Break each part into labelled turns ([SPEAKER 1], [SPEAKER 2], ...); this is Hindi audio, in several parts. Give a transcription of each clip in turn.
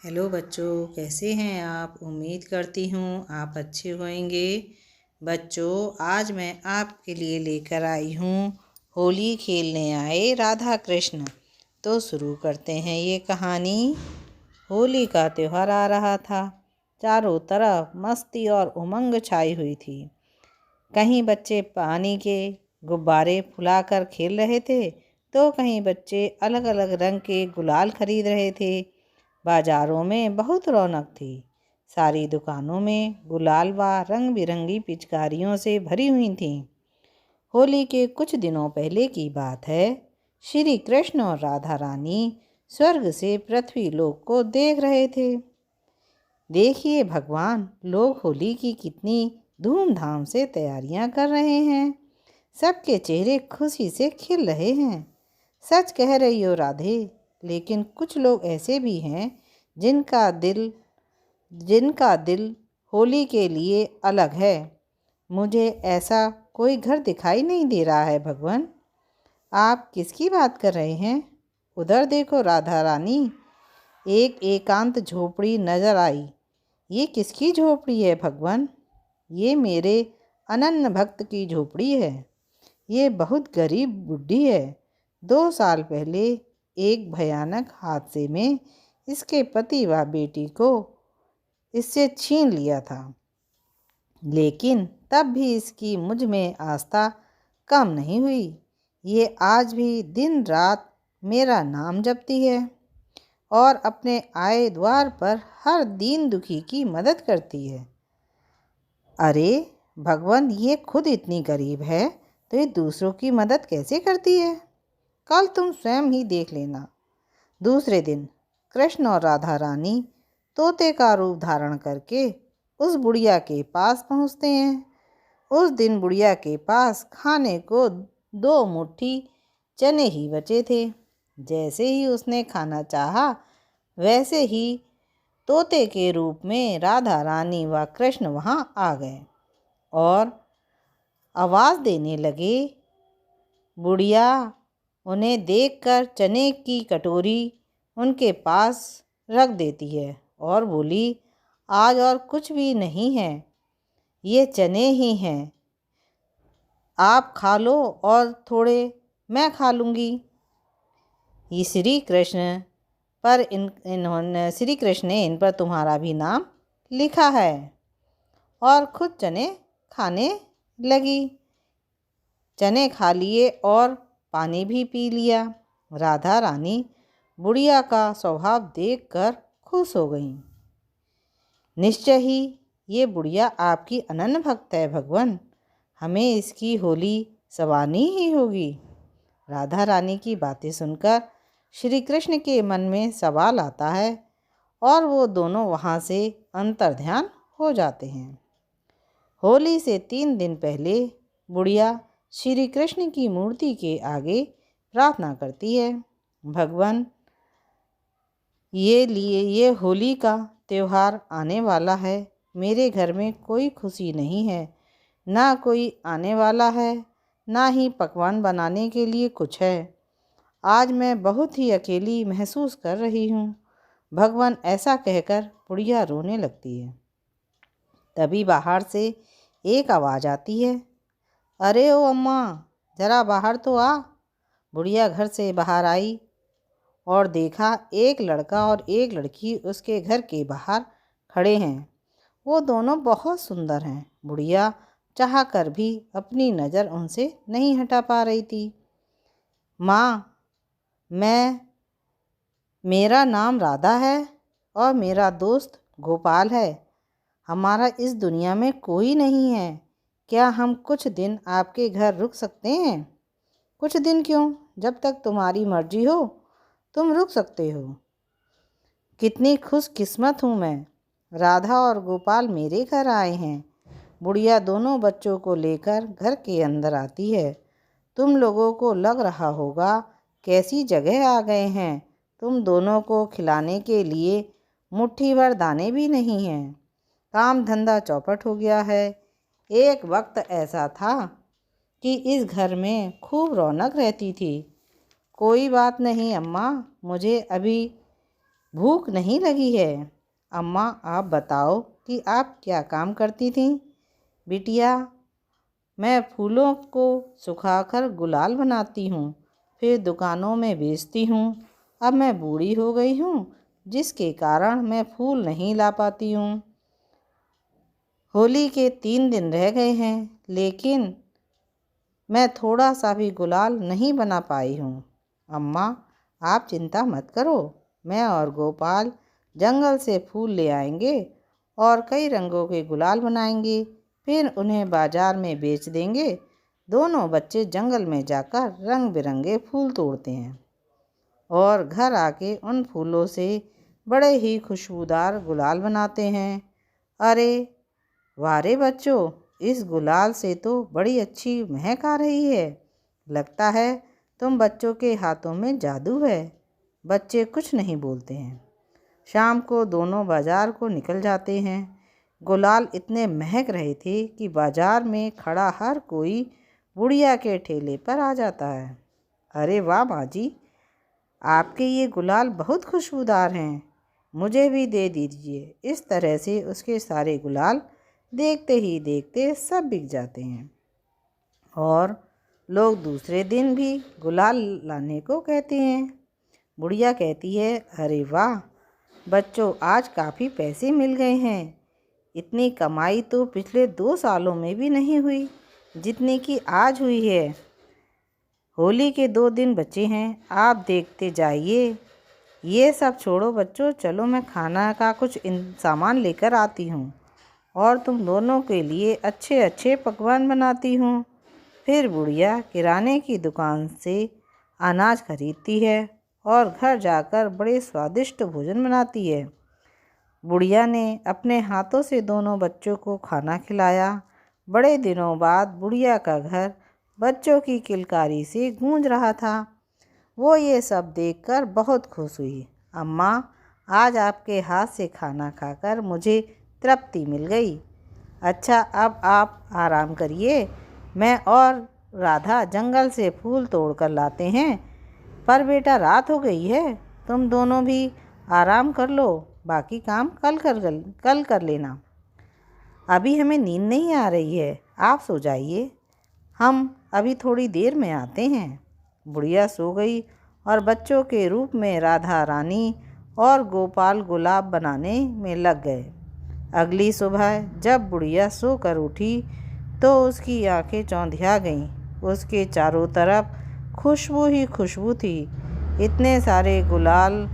[SPEAKER 1] हेलो बच्चों, कैसे हैं आप। उम्मीद करती हूँ आप अच्छे होंगे। बच्चों, आज मैं आपके लिए लेकर आई हूँ होली खेलने आए राधा कृष्ण। तो शुरू करते हैं ये कहानी। होली का त्यौहार आ रहा था। चारों तरफ मस्ती और उमंग छाई हुई थी। कहीं बच्चे पानी के गुब्बारे फुलाकर खेल रहे थे तो कहीं बच्चे अलग अलग रंग के गुलाल खरीद रहे थे। बाजारों में बहुत रौनक थी। सारी दुकानों में गुलाल व रंग बिरंगी पिचकारियों से भरी हुई थीं। होली के कुछ दिनों पहले की बात है। श्री कृष्ण और राधा रानी स्वर्ग से पृथ्वी लोक को देख रहे थे। देखिए भगवान, लोग होली की कितनी धूमधाम से तैयारियां कर रहे हैं। सबके चेहरे खुशी से खिल रहे हैं। सच कह रही हो राधे, लेकिन कुछ लोग ऐसे भी हैं जिनका दिल होली के लिए अलग है। मुझे ऐसा कोई घर दिखाई नहीं दे रहा है भगवान। आप किसकी बात कर रहे हैं? उधर देखो राधा रानी, एक एकांत झोपड़ी नजर आई। ये किसकी झोपड़ी है भगवान? ये मेरे अनन्य भक्त की झोपड़ी है। ये बहुत गरीब बुढ़ी है। 2 साल पहले एक भयानक हादसे में इसके पति व बेटी को इससे छीन लिया था। लेकिन तब भी इसकी मुझ में आस्था कम नहीं हुई। ये आज भी दिन रात मेरा नाम जपती है और अपने आए द्वार पर हर दीन दुखी की मदद करती है। अरे भगवान, ये खुद इतनी गरीब है तो ये दूसरों की मदद कैसे करती है? कल तुम स्वयं ही देख लेना। दूसरे दिन कृष्ण और राधा रानी तोते का रूप धारण करके उस बुढ़िया के पास पहुँचते हैं। उस दिन बुढ़िया के पास खाने को 2 मुट्ठी चने ही बचे थे। जैसे ही उसने खाना चाहा, वैसे ही तोते के रूप में राधा रानी व कृष्ण वहाँ आ गए और आवाज़ देने लगे। बुढ़िया उन्हें देखकर चने की कटोरी उनके पास रख देती है और बोली, आज और कुछ भी नहीं है, ये चने ही हैं। आप खा लो और थोड़े मैं खा लूँगी। ये श्री कृष्ण श्री कृष्ण ने इन पर तुम्हारा भी नाम लिखा है। और खुद चने खाने लगी। चने खा लिए और पानी भी पी लिया। राधा रानी बुढ़िया का स्वभाव देखकर खुश हो गई। निश्चय ही ये बुढ़िया आपकी अनन्य भक्त है भगवान। हमें इसकी होली संवारनी ही होगी। राधा रानी की बातें सुनकर श्री कृष्ण के मन में सवाल आता है और वो दोनों वहाँ से अंतर्ध्यान हो जाते हैं। होली से 3 दिन पहले बुढ़िया श्री कृष्ण की मूर्ति के आगे प्रार्थना करती है, भगवान, ये होली का त्यौहार आने वाला है। मेरे घर में कोई खुशी नहीं है, ना कोई आने वाला है, ना ही पकवान बनाने के लिए कुछ है। आज मैं बहुत ही अकेली महसूस कर रही हूँ। भगवान, ऐसा कहकर बुढ़िया रोने लगती है। तभी बाहर से एक आवाज़ आती है, अरे ओ अम्मा, ज़रा बाहर तो आ। बुढ़िया घर से बाहर आई और देखा एक लड़का और एक लड़की उसके घर के बाहर खड़े हैं। वो दोनों बहुत सुंदर हैं। बुढ़िया चाह कर भी अपनी नज़र उनसे नहीं हटा पा रही थी। माँ, मेरा नाम राधा है और मेरा दोस्त गोपाल है। हमारा इस दुनिया में कोई नहीं है। क्या हम कुछ दिन आपके घर रुक सकते हैं? कुछ दिन क्यों, जब तक तुम्हारी मर्जी हो तुम रुक सकते हो। कितनी खुशकिस्मत हूँ मैं। राधा और गोपाल मेरे घर आए हैं। बुढ़िया दोनों बच्चों को लेकर घर के अंदर आती है। तुम लोगों को लग रहा होगा कैसी जगह आ गए हैं। तुम दोनों को खिलाने के लिए मुट्ठी भर दाने भी नहीं हैं। काम धंधा चौपट हो गया है। एक वक्त ऐसा था कि इस घर में खूब रौनक रहती थी। कोई बात नहीं अम्मा, मुझे अभी भूख नहीं लगी है। अम्मा, आप बताओ कि आप क्या काम करती थीं? बिटिया, मैं फूलों को सुखाकर गुलाल बनाती हूँ, फिर दुकानों में बेचती हूँ। अब मैं बूढ़ी हो गई हूँ, जिसके कारण मैं फूल नहीं ला पाती हूँ। होली के 3 दिन रह गए हैं, लेकिन मैं थोड़ा सा भी गुलाल नहीं बना पाई हूँ। अम्मा, आप चिंता मत करो, मैं और गोपाल जंगल से फूल ले आएंगे और कई रंगों के गुलाल बनाएंगे, फिर उन्हें बाजार में बेच देंगे। दोनों बच्चे जंगल में जाकर रंग बिरंगे फूल तोड़ते हैं और घर आके उन फूलों से बड़े ही खुशबूदार गुलाल बनाते हैं। अरे वाह रे बच्चों, इस गुलाल से तो बड़ी अच्छी महक आ रही है। लगता है तुम बच्चों के हाथों में जादू है। बच्चे कुछ नहीं बोलते हैं। शाम को दोनों बाजार को निकल जाते हैं। गुलाल इतने महक रहे थे कि बाजार में खड़ा हर कोई बुढ़िया के ठेले पर आ जाता है। अरे वाह माँ जी, आपके ये गुलाल बहुत खुशबूदार हैं, मुझे भी दे दीजिए। इस तरह से उसके सारे गुलाल देखते ही देखते सब बिक जाते हैं और लोग दूसरे दिन भी गुलाल लाने को कहते हैं। बुढ़िया कहती है, अरे वाह बच्चों, आज काफ़ी पैसे मिल गए हैं। इतनी कमाई तो पिछले 2 सालों में भी नहीं हुई जितनी कि आज हुई है। होली के 2 दिन बचे हैं, आप देखते जाइए। ये सब छोड़ो बच्चों, चलो मैं खाना का कुछ सामान लेकर आती हूँ और तुम दोनों के लिए अच्छे अच्छे पकवान बनाती हूँ। फिर बुढ़िया किराने की दुकान से अनाज खरीदती है और घर जाकर बड़े स्वादिष्ट भोजन बनाती है। बुढ़िया ने अपने हाथों से दोनों बच्चों को खाना खिलाया। बड़े दिनों बाद बुढ़िया का घर बच्चों की किलकारी से गूंज रहा था। वो ये सब देखकर बहुत खुश हुई। अम्मा, आज आपके हाथ से खाना खाकर मुझे तृप्ति मिल गई। अच्छा, अब आप आराम करिए, मैं और राधा जंगल से फूल तोड़कर लाते हैं। पर बेटा, रात हो गई है, तुम दोनों भी आराम कर लो, बाकी काम कल कर लेना। अभी हमें नींद नहीं आ रही है, आप सो जाइए, हम अभी थोड़ी देर में आते हैं। बुढ़िया सो गई और बच्चों के रूप में राधा रानी और गोपाल गुलाब बनाने में लग गए। अगली सुबह जब बुढ़िया सोकर उठी तो उसकी आंखें चौंधिया गईं। उसके चारों तरफ खुशबू ही खुशबू थी। इतने सारे गुलाल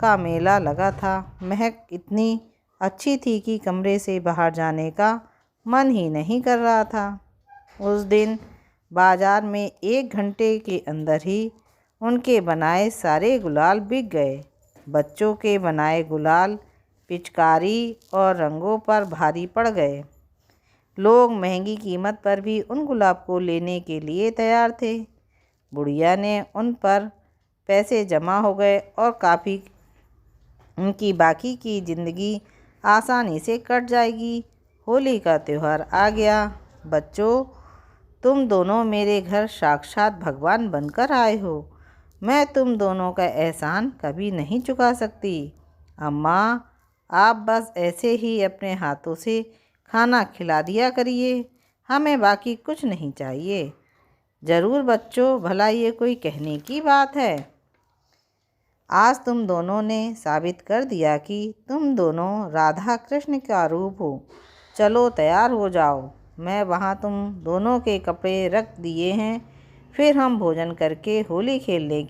[SPEAKER 1] का मेला लगा था। महक इतनी अच्छी थी कि कमरे से बाहर जाने का मन ही नहीं कर रहा था। उस दिन बाजार में 1 घंटे के अंदर ही उनके बनाए सारे गुलाल बिक गए। बच्चों के बनाए गुलाल पिचकारी और रंगों पर भारी पड़ गए। लोग महंगी कीमत पर भी उन गुलाब को लेने के लिए तैयार थे। बुढ़िया ने उन पर पैसे जमा हो गए और काफ़ी उनकी बाकी की ज़िंदगी आसानी से कट जाएगी। होली का त्यौहार आ गया। बच्चों, तुम दोनों मेरे घर साक्षात भगवान बनकर आए हो। मैं तुम दोनों का एहसान कभी नहीं चुका सकती। अम्मा, आप बस ऐसे ही अपने हाथों से खाना खिला दिया करिए, हमें बाकी कुछ नहीं चाहिए। ज़रूर बच्चों, भला ये कोई कहने की बात है। आज तुम दोनों ने साबित कर दिया कि तुम दोनों राधा कृष्ण का रूप हो। चलो तैयार हो जाओ, मैं वहाँ तुम दोनों के कपड़े रख दिए हैं। फिर हम भोजन करके होली खेलने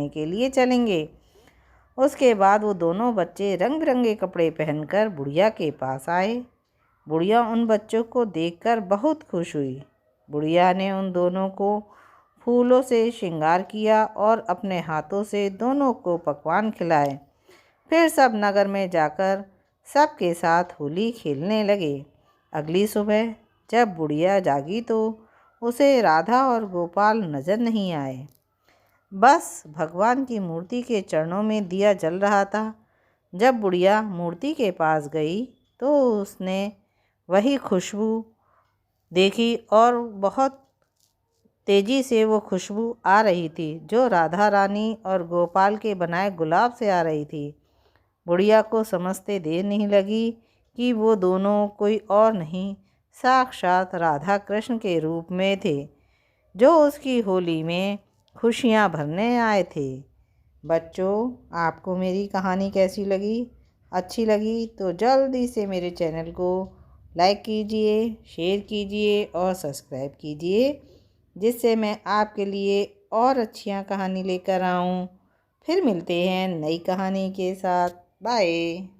[SPEAKER 1] के लिए चलेंगे। उसके बाद वो दोनों बच्चे रंग बिरंगे कपड़े पहनकर बुढ़िया के पास आए। बुढ़िया उन बच्चों को देखकर बहुत खुश हुई। बुढ़िया ने उन दोनों को फूलों से श्रृंगार किया और अपने हाथों से दोनों को पकवान खिलाए। फिर सब नगर में जाकर सबके साथ होली खेलने लगे। अगली सुबह जब बुढ़िया जागी तो उसे राधा और गोपाल नजर नहीं आए। बस भगवान की मूर्ति के चरणों में दिया जल रहा था। जब बुढ़िया मूर्ति के पास गई तो उसने वही खुशबू देखी और बहुत तेजी से वो खुशबू आ रही थी जो राधा रानी और गोपाल के बनाए गुलाब से आ रही थी। बुढ़िया को समझते देर नहीं लगी कि वो दोनों कोई और नहीं, साक्षात राधा कृष्ण के रूप में थे, जो उसकी होली में खुशियाँ भरने आए थे। बच्चों, आपको मेरी कहानी कैसी लगी? अच्छी लगी तो जल्दी से मेरे चैनल को लाइक कीजिए, शेयर कीजिए और सब्सक्राइब कीजिए, जिससे मैं आपके लिए और अच्छियाँ कहानी लेकर आऊँ। फिर मिलते हैं नई कहानी के साथ। बाय।